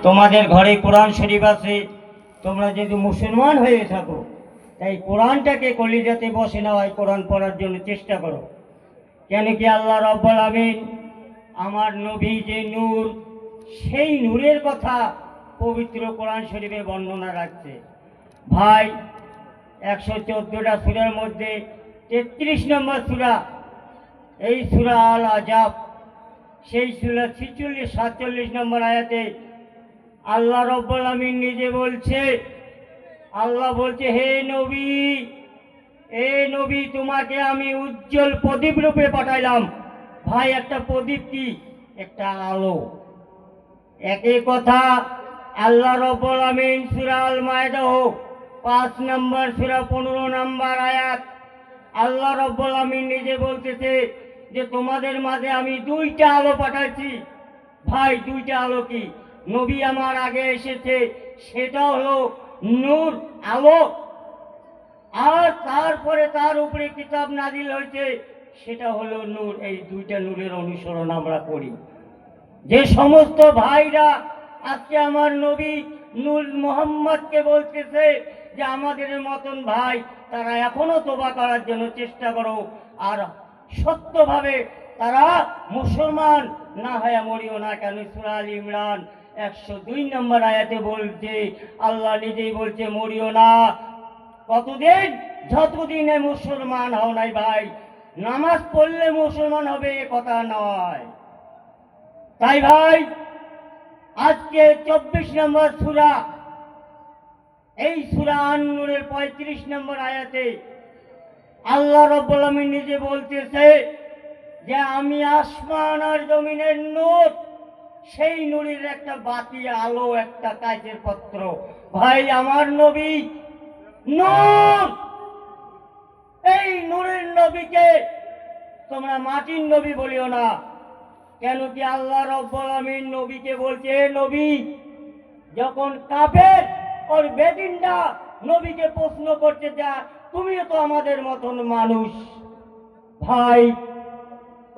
তোমাদের ঘরে কোরআন শরীফ আছে, তোমরা যদি মুসলমান হয়ে থাকো তাই কোরআনটাকে কলিজাতে বসে নেওয়ায় কোরআন পড়ার জন্য চেষ্টা করো। কেন কি আল্লাহ রাব্বুল আমিন আমার নবী যে নূর, সেই নূরের কথা পবিত্র কোরআন শরীফে বর্ণনা রাখছে। ভাই 114টা সূরার মধ্যে 33 নম্বর সূরা, এই সূরা আল আজাব, সেই সূরা 46-47 নম্বর আয়াতে আল্লাহ রাব্বুল আমিন নিজে বলছে, আল্লাহ বলছে, হে নবী, এ নবী, তোমাকে আমি উজ্জ্বল প্রদীপ রূপে পাঠাইলাম। ভাই একটা প্রদীপ কি? একটা আলো। একই কথা আল্লাহ রাব্বুল আমিন সূরা আল মায়েদা 5 নম্বর সূরা 15 নম্বর আয়াত আল্লাহ রাব্বুল আমিন নিজে বলতেছে যে তোমাদের মাঝে আমি 2টা আলো পাঠাচ্ছি। ভাই 2টা আলো কি? নবী আমার আগে এসেছে, সেটা হলো নূর, আলো, আর তারপরে তার উপরে কিতাব নাজিল হয়েছে, সেটা হলো নূর। এই 2টা নূরের অনুসরণ আমরা করি। যে সমস্ত ভাইরা আজকে আমার নবী নূর মুহাম্মদকে বলতেছে যে আমাদের মতন ভাই, তারা এখনো তোবা করার জন্য চেষ্টা করো, আর সত্যভাবে তারা মুসলমান না হয়ে মরিও না। কেন সূরা আল ইমরান 102 নম্বর আয়াতে বলছে, আল্লাহ নিজেই বলছে, মরিও না। কতদিন? যতদিন মুসলমান হও নাই। ভাই নামাজ পড়লে মুসলমান হবে এ কথা নয়। তাই ভাই আজকে 24 নম্বর সূরা, এই সূরা আন-নূরের 35 নম্বর আয়াতে আল্লাহ রাব্বুল আমিন নিজে বলতেছে যে আমি আসমান আর জমিনের নূর, সেই নূরের একটা বাতি, আলো, একটা কাজের পত্র। ভাই আমার নবী নূর, এই নূরের নবীকে তোমরা মাটির নবী বলিও না। কেন কি আল্লাহ রাব্বুল আমিন নবীকে বলছে, নবী, যখন কাফের ওর বেদিনরা নবীকে প্রশ্ন করতে যায়, তুমিও তো আমাদের মতন মানুষ। ভাই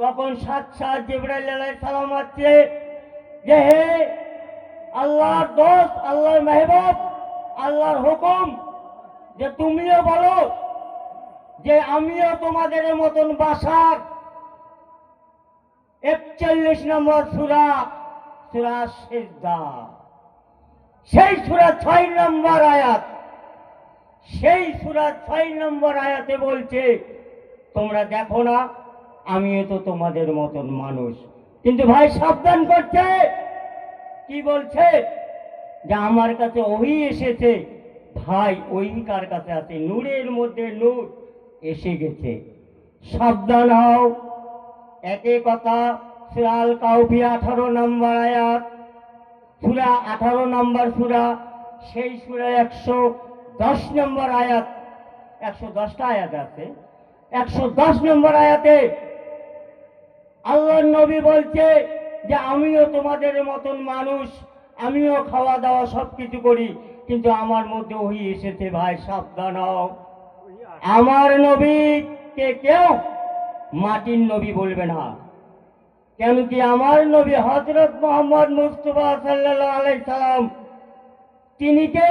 তখন সাক্ষাৎ জিবরাইল আলাইহিস সালাম আছে যে হে আল্লাহর দোস্ত, আল্লাহর মেহবুব, আল্লাহর হুকুম, যে তুমিও বলো যে আমিও তোমাদের মতন বাশার। 41 নম্বর সূরা, সূরা সিজদা, সেই সূরা 6 নম্বর আয়াত, সেই সূরা 6 নম্বর আয়াতে বলছে, তোমরা দেখো না আমিও তো তোমাদের মতন মানুষ। কিন্তু ভাই সাবধান করছে, কি বলছে? যে আমার কাছে ওহী এসেছে। ভাই ওহী কার কাছে আছে? নূরের মধ্যে নূর এসে গেছে, সাবধান হও। একই কথা সূরা আল কাউফি 18 নম্বর আয়াত, সূরা 18 নম্বর সূরা, সেই সূরা 110 নম্বর আয়াত, 110টা আয়াত আছে, 110 নম্বর আয়াতে আল্লাহর নবী বলছে যে আমিও তোমাদের মতন মানুষ, আমিও খাওয়া দাওয়া সবকিছু করি, কিন্তু আমার মধ্যে ওহী এসেছে। ভাই সাবধান হও, আমার নবীকে কেউ মাটির নবী বলবে না। কেন কি আমার নবী হযরত মুহাম্মদ মুস্তাফা সাল্লাল্লাহু আলাইহি সাল্লাম, তিনিকে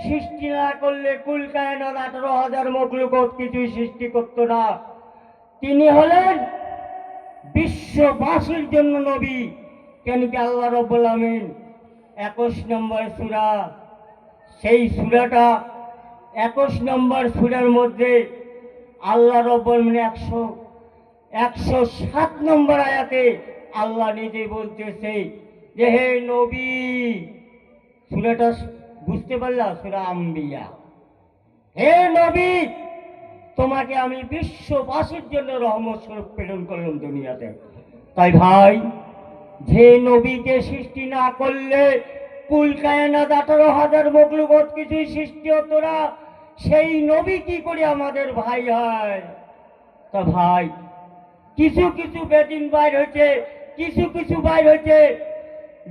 সৃষ্টি না করলে কুল কায়নাত 18,000 মখলুকত কিছুই সৃষ্টি করতো না। তিনি হলেন বিশ্ববাসীর জন্য নবী। কেন কি আল্লাহ রাব্বুল আমিন 21 নম্বর সূরা, সেই সূরাটা 21 নম্বর সূরার মধ্যে আল্লাহ রাব্বুল আমিন 107 নম্বর আয়াতে আল্লাহ নিজে বলতেছে যে হে নবী, সূরাটা বুঝতে পারলা? সূরা আম্বিয়া। হে নবী, তোমাকে আমি বিশ্ববাসীর জন্য রহমত স্বরূপ প্রেরণ করলাম দুনিয়াতে। তাই ভাই, যে নবীকে সৃষ্টি না করলে কুল কায়নাত 18,000 মখলুকত কিছুই সৃষ্টি হতো না, সেই নবী কি করে আমাদের ভাই হয়? তা ভাই কিছু কিছু বেদিন বাইর হয়েছে, কিছু কিছু বাইর হয়েছে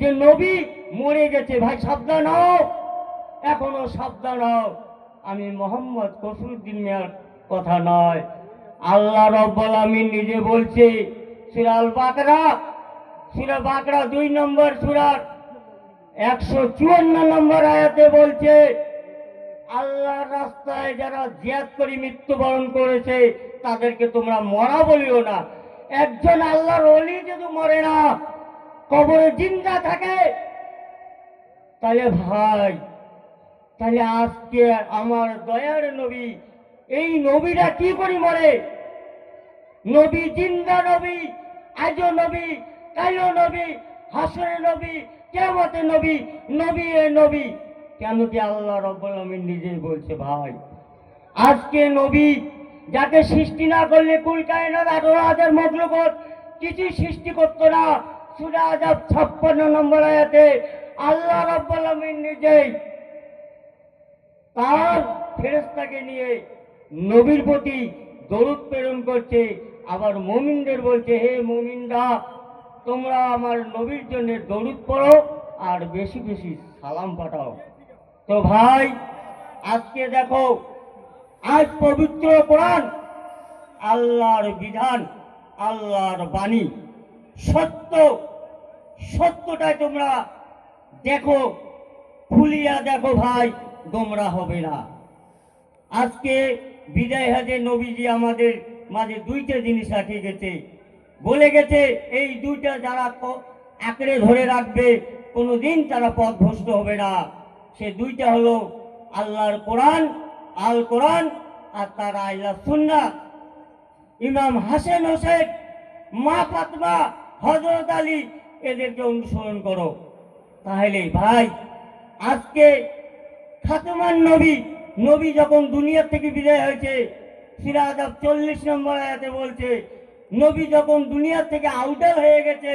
যে নবী মরে গেছে। ভাই সাবধান হও, এখনো সাবধান হও। আমি মোহাম্মদ কসরুদ্দিন মিয়ার কথা নয়, আল্লাহ রাব্বুল আমিন নিজে বলছে সূরা আল বাকরা, সূরা বাকরা 2 নম্বর সূরার 154 নম্বর আয়াতে বলছে, আল্লাহর রাস্তায় যারা জিহাদ করে মৃত্যুবরণ করেছে তাদেরকে তোমরা মরা বলিও না। একজন আল্লাহর ওলি যদি মরে না, কবরে জিন্দা থাকে, তাহলে ভাই, তাহলে আজকে আমার দয়ার নবী, এই নবীরা কি করে মরে? নবী জিন্দা নবী, আজও নবী, কালও নবী, হাসরে নবী, কিয়ামতে নবী, নবী এ নবী। কেন কি আল্লাহ রাব্বুল আলামিন নিজেই বলছে ভাই, আজকে নবী যাকে সৃষ্টি না করলে কুল কায়নাত 18,000 মখলুকাত কিছু সৃষ্টি করতো না। সূরা আযাব 56 নম্বর আয়াতে আল্লাহ রাব্বুল আলামিন নিজেই তার ফেরেশতাকে নিয়ে নবীর প্রতি দরুদ প্রেরণ করছে। আবার মুমিনদের বলছে, হে মুমিনরা, তোমরা আমার নবীর জন্য দরুদ পড়ো আর বেশি বেশি সালাম পাঠাও। তো ভাই, আজকে দেখো, আজ পবিত্র কোরআন, আল্লাহর বিধান, আল্লাহর বাণী, সত্য, সত্যটাই তোমরা দেখো, খুলিয়া দেখো ভাই, গোমরা হবে না। আজকে বিদায় হজে নবীজি আমাদের মাঝে দুইটা জিনিস রাখে গেছে, বলে গেছে, এই দুইটা যারা আঁকড়ে ধরে রাখবে কোনোদিন তারা পথভ্রষ্ট হবে না। সে দুইটা হলো আল্লাহর কোরআন, আল কোরআন, আর তার আল্লাহ সুন্নাহ। ইমাম হাসান হোসেন, মা ফাতেমা, হযরত আলী, এদেরকে অনুসরণ করো। তাহলে ভাই, আজকে খাতেমান নবী, নবী যখন দুনিয়া থেকে বিদায় হয়েছে, সূরা আযাব 40 নম্বর আয়াতে বলছে, নবী যখন দুনিয়া থেকে আউটাল হয়ে গেছে,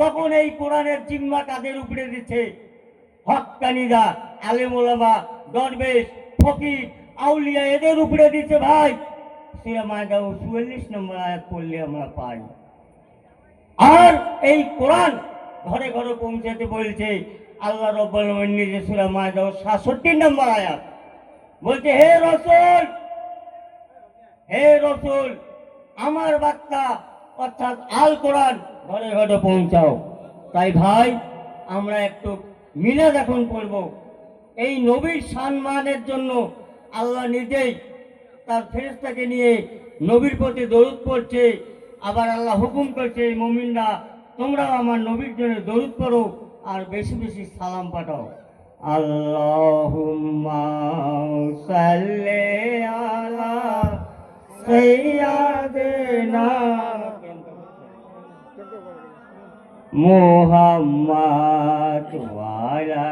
তখন এই কোরআনের জিম্মা কাদের উপরে দিচ্ছে? হক্কানিরা, আলেম ওলামা, দরবেশ, ফকির, আউলিয়া, এদের উপরে দিচ্ছে ভাই। সূরা মায়দা 44 নম্বর আয়াত পড়লে আমরা পাই। আর এই কোরআন ঘরে ঘরে পৌঁছাতে বলছে আল্লাহ রাব্বুল আলামিন নিজে। সূরা মায়দা 67 নম্বর আয়াত বলছে, হে রাসূল, হে রাসূল, আমার বার্তা অর্থাৎ আল কোরআন ঘরে ঘরে পৌঁছাও। তাই ভাই, আমরা একটু মিলাদ এখন পড়ব। এই নবীর সম্মানের জন্য আল্লাহ নিজেই তার ফেরেশতাকে নিয়ে নবীর প্রতি দরুদ পড়ছে। আবার আল্লাহ হুকুম করছে, মুমিনরা, তোমরাও আমার নবীর জন্য দরুদ পড়ো আর বেশি বেশি সালাম পাঠাও। আল্লাহুম্মা সাল্লি আলা সাইয়্যিদিনা মুহাম্মাদ ওয়া আলা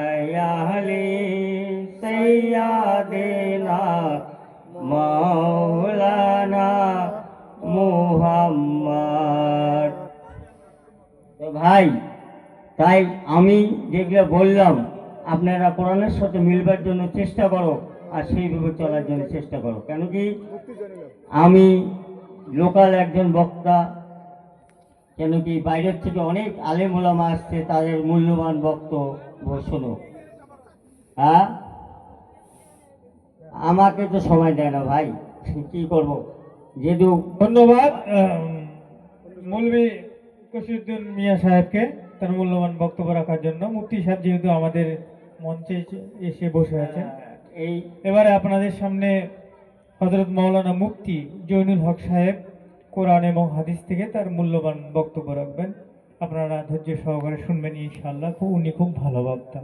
আলি সাইয়্যিদিনা মাওলানা মুহাম্মদ। তো ভাই, তাই আমি যেগুলো বললাম, আপনারা কোরআনের সাথে মিলবার জন্য চেষ্টা করো আর সেইভাবে চলার জন্য চেষ্টা করো। কেন কি আমি লোকাল একজন বক্তা, কেন কি বাইরের থেকে অনেক আলেম ওলামা আসছে, তাদের মূল্যবান বক্তব্য শোনো। হ্যাঁ, আমাকে তো সময় দেয় না ভাই, কি করব। যেহেতু ধন্যবাদ মৌলভী কসিউদ্দিন মিয়া সাহেবকে তার মূল্যবান বক্তব্য রাখার জন্য। মুফতি সাহেব যেহেতু আমাদের মঞ্চে এসে বসে আছেন, এই এবারে আপনাদের সামনে হযরত মাওলানা মুফতি জয়নুল হক সাহেব কোরআন এবং হাদিস থেকে তার মূল্যবান বক্তব্য রাখবেন। আপনারা ধৈর্য সহকারে শুনবেন ইনশাআল্লাহ। উনি খুব ভালো বক্তা।